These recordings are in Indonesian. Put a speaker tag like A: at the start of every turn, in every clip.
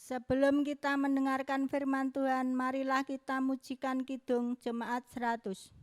A: Sebelum kita mendengarkan firman Tuhan, marilah kita mujikan kidung Jemaat 100.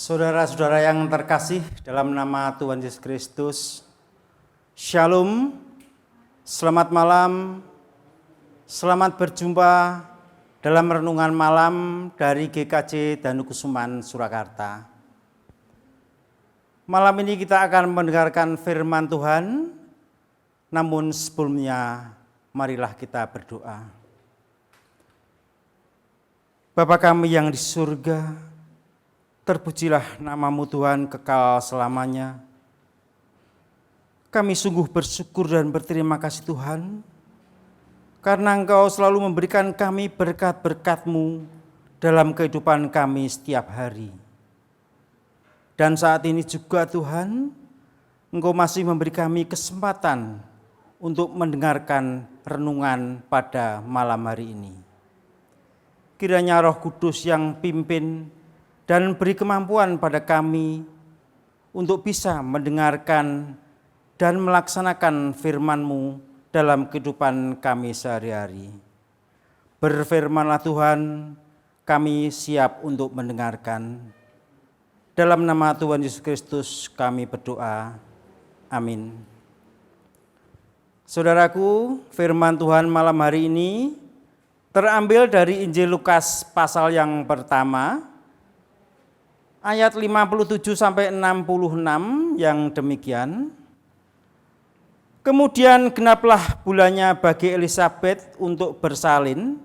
B: Saudara-saudara yang terkasih dalam nama Tuhan Yesus Kristus, Shalom, selamat malam, selamat berjumpa dalam renungan malam dari GKJ Danukusuman Surakarta. Malam ini kita akan mendengarkan firman Tuhan, namun sebelumnya marilah kita berdoa. Bapa kami yang di surga, terpujilah nama-Mu Tuhan kekal selamanya. Kami sungguh bersyukur dan berterima kasih Tuhan, karena Engkau selalu memberikan kami berkat-berkat-Mu dalam kehidupan kami setiap hari. Dan saat ini juga Tuhan, Engkau masih memberi kami kesempatan untuk mendengarkan renungan pada malam hari ini. Kiranya Roh Kudus yang pimpin dan beri kemampuan pada kami untuk bisa mendengarkan dan melaksanakan firman-Mu dalam kehidupan kami sehari-hari. Berfirmanlah Tuhan, kami siap untuk mendengarkan. Dalam nama Tuhan Yesus Kristus kami berdoa. Amin. Saudaraku, firman Tuhan malam hari ini terambil dari Injil Lukas pasal yang pertama, ayat 57 sampai 66 yang demikian. Kemudian genaplah bulannya bagi Elisabet untuk bersalin,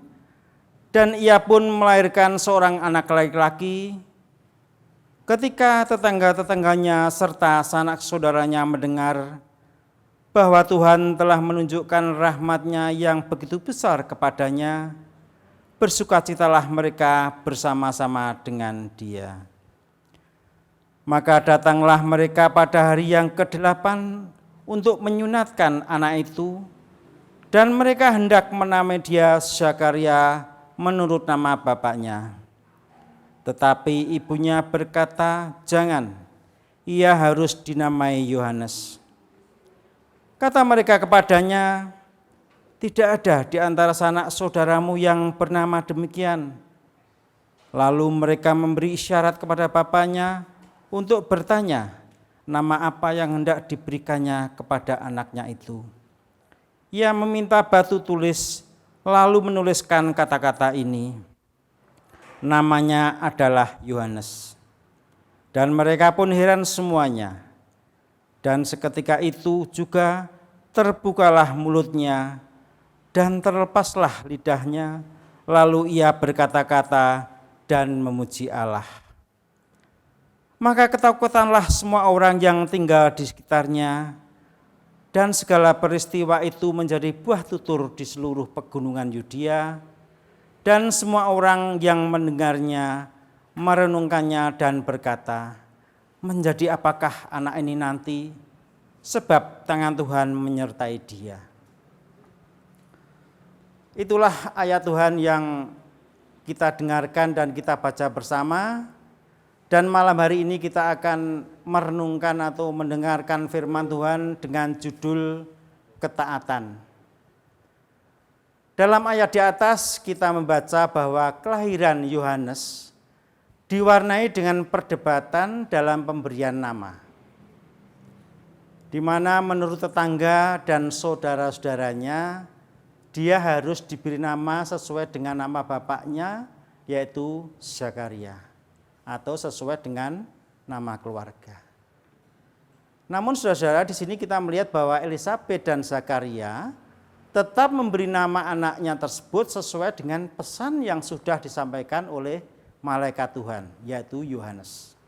B: dan ia pun melahirkan seorang anak laki-laki. Ketika tetangga-tetangganya serta sanak saudaranya mendengar bahwa Tuhan telah menunjukkan rahmat-Nya yang begitu besar kepadanya, bersukacitalah mereka bersama-sama dengan dia. Maka datanglah mereka pada hari yang ke-8 untuk menyunatkan anak itu, dan mereka hendak menamai dia Zakaria menurut nama bapaknya. Tetapi ibunya berkata, "Jangan, ia harus dinamai Yohanes." Kata mereka kepadanya, "Tidak ada di antara sanak saudaramu yang bernama demikian." Lalu mereka memberi isyarat kepada bapaknya untuk bertanya nama apa yang hendak diberikannya kepada anaknya itu. Ia meminta batu tulis, lalu menuliskan kata-kata ini, "Namanya adalah Yohanes." Dan mereka pun heran semuanya. Dan seketika itu juga terbukalah mulutnya dan terlepaslah lidahnya, lalu ia berkata-kata dan memuji Allah. Maka ketakutanlah semua orang yang tinggal di sekitarnya, dan segala peristiwa itu menjadi buah tutur di seluruh pegunungan Yudea, dan semua orang yang mendengarnya merenungkannya dan berkata, "Menjadi apakah anak ini nanti? Sebab tangan Tuhan menyertai dia." Itulah ayat Tuhan yang kita dengarkan dan kita baca bersama. Dan malam hari ini kita akan merenungkan atau mendengarkan firman Tuhan dengan judul ketaatan. Dalam ayat di atas kita membaca bahwa kelahiran Yohanes diwarnai dengan perdebatan dalam pemberian nama, di mana menurut tetangga dan saudara-saudaranya dia harus diberi nama sesuai dengan nama bapaknya, yaitu Zakaria, atau sesuai dengan nama keluarga. Namun saudara-saudara, di sini kita melihat bahwa Elisabet dan Zakaria tetap memberi nama anaknya tersebut sesuai dengan pesan yang sudah disampaikan oleh malaikat Tuhan, yaitu Yohanes.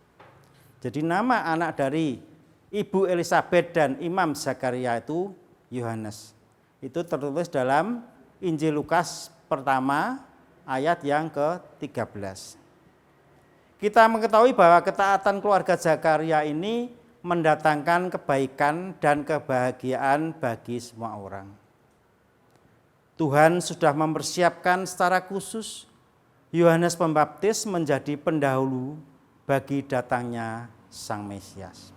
B: Jadi nama anak dari Ibu Elisabet dan Imam Zakaria itu Yohanes. Itu tertulis dalam Injil Lukas pertama ayat yang ke-13. Kita mengetahui bahwa ketaatan keluarga Zakaria ini mendatangkan kebaikan dan kebahagiaan bagi semua orang. Tuhan sudah mempersiapkan secara khusus Yohanes Pembaptis menjadi pendahulu bagi datangnya Sang Mesias.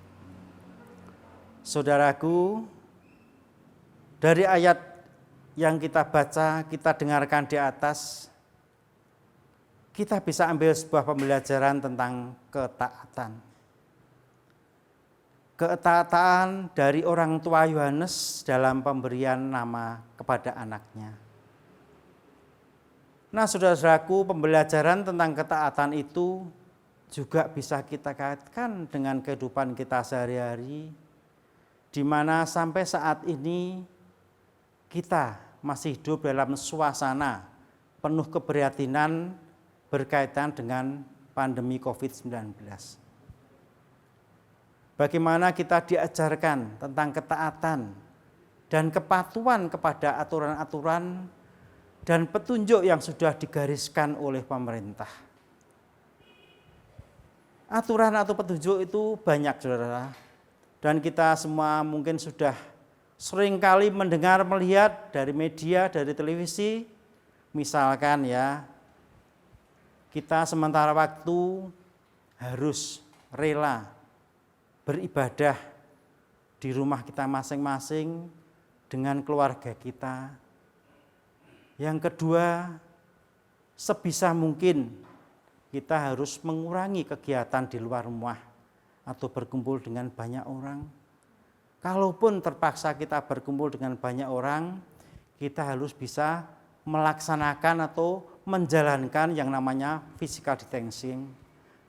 B: Saudaraku, dari ayat yang kita baca, kita dengarkan di atas, kita bisa ambil sebuah pembelajaran tentang ketaatan. Ketaatan dari orang tua Yohanes dalam pemberian nama kepada anaknya. Nah, saudara-saudaraku, pembelajaran tentang ketaatan itu juga bisa kita kaitkan dengan kehidupan kita sehari-hari, di mana sampai saat ini kita masih hidup dalam suasana penuh keprihatinan berkaitan dengan pandemi COVID-19. Bagaimana kita diajarkan tentang ketaatan dan kepatuhan kepada aturan-aturan dan petunjuk yang sudah digariskan oleh pemerintah. Aturan atau petunjuk itu banyak, saudara. Dan kita semua mungkin sudah seringkali mendengar, melihat dari media, dari televisi, misalkan ya, kita sementara waktu harus rela beribadah di rumah kita masing-masing dengan keluarga kita. Yang kedua, sebisa mungkin kita harus mengurangi kegiatan di luar rumah atau berkumpul dengan banyak orang. Kalaupun terpaksa kita berkumpul dengan banyak orang, kita harus bisa melaksanakan atau menjalankan yang namanya physical distancing,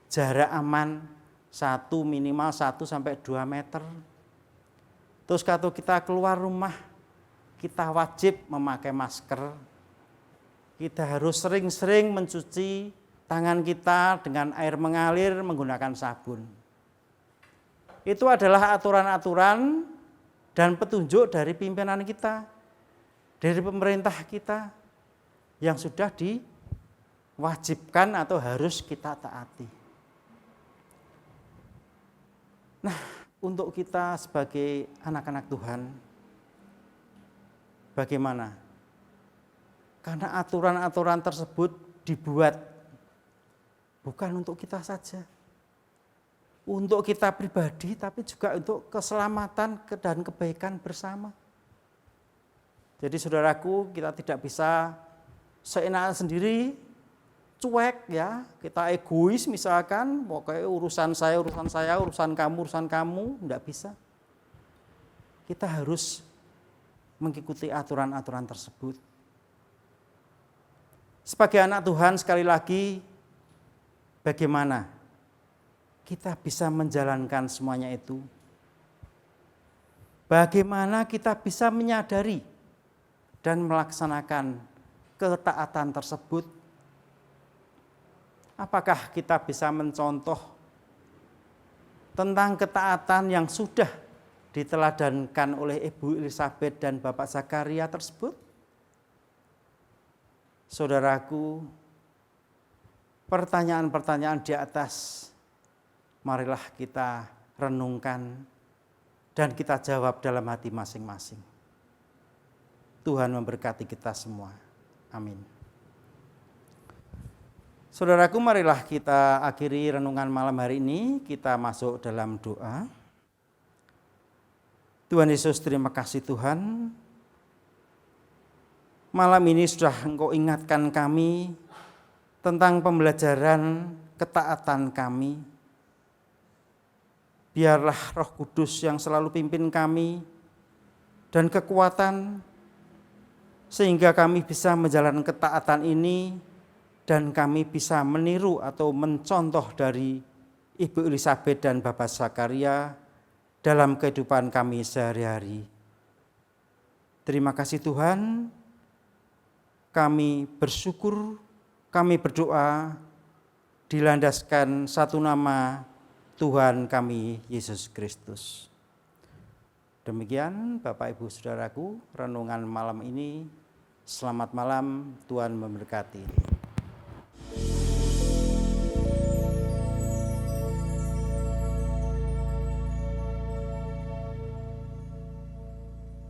B: jarak aman minimal 1 sampai 2 meter. Terus kalau kita keluar rumah, kita wajib memakai masker. Kita harus sering-sering mencuci tangan kita dengan air mengalir menggunakan sabun. Itu adalah aturan-aturan dan petunjuk dari pimpinan kita, dari pemerintah kita yang sudah diwajibkan atau harus kita taati. Nah, untuk kita sebagai anak-anak Tuhan, bagaimana? Karena aturan-aturan tersebut dibuat bukan untuk kita saja, untuk kita pribadi, tapi juga untuk keselamatan dan kebaikan bersama. Jadi saudaraku, kita tidak bisa seenak sendiri, cuek ya, kita egois misalkan, pokoknya urusan saya, urusan kamu, enggak bisa. Kita harus mengikuti aturan-aturan tersebut. Sebagai anak Tuhan, sekali lagi, bagaimana kita bisa menjalankan semuanya itu? Bagaimana kita bisa menyadari dan melaksanakan ketaatan tersebut? Apakah kita bisa mencontoh tentang ketaatan yang sudah diteladankan oleh Ibu Elisabeth dan Bapak Zakaria tersebut? Saudaraku, pertanyaan-pertanyaan di atas, marilah kita renungkan dan kita jawab dalam hati masing-masing. Tuhan memberkati kita semua. Amin. Saudaraku, marilah kita akhiri renungan malam hari ini, kita masuk dalam doa. Tuhan Yesus, terima kasih Tuhan. Malam ini sudah Engkau ingatkan kami tentang pembelajaran ketaatan kami. Biarlah Roh Kudus yang selalu pimpin kami dan kekuatan, sehingga kami bisa menjalankan ketaatan ini dan kami bisa meniru atau mencontoh dari Ibu Elisabeth dan Bapak Zakaria dalam kehidupan kami sehari-hari. Terima kasih Tuhan. Kami bersyukur, kami berdoa dilandaskan satu nama Tuhan kami Yesus Kristus. Demikian Bapak Ibu Saudaraku, renungan malam ini. Selamat malam, Tuhan memberkati.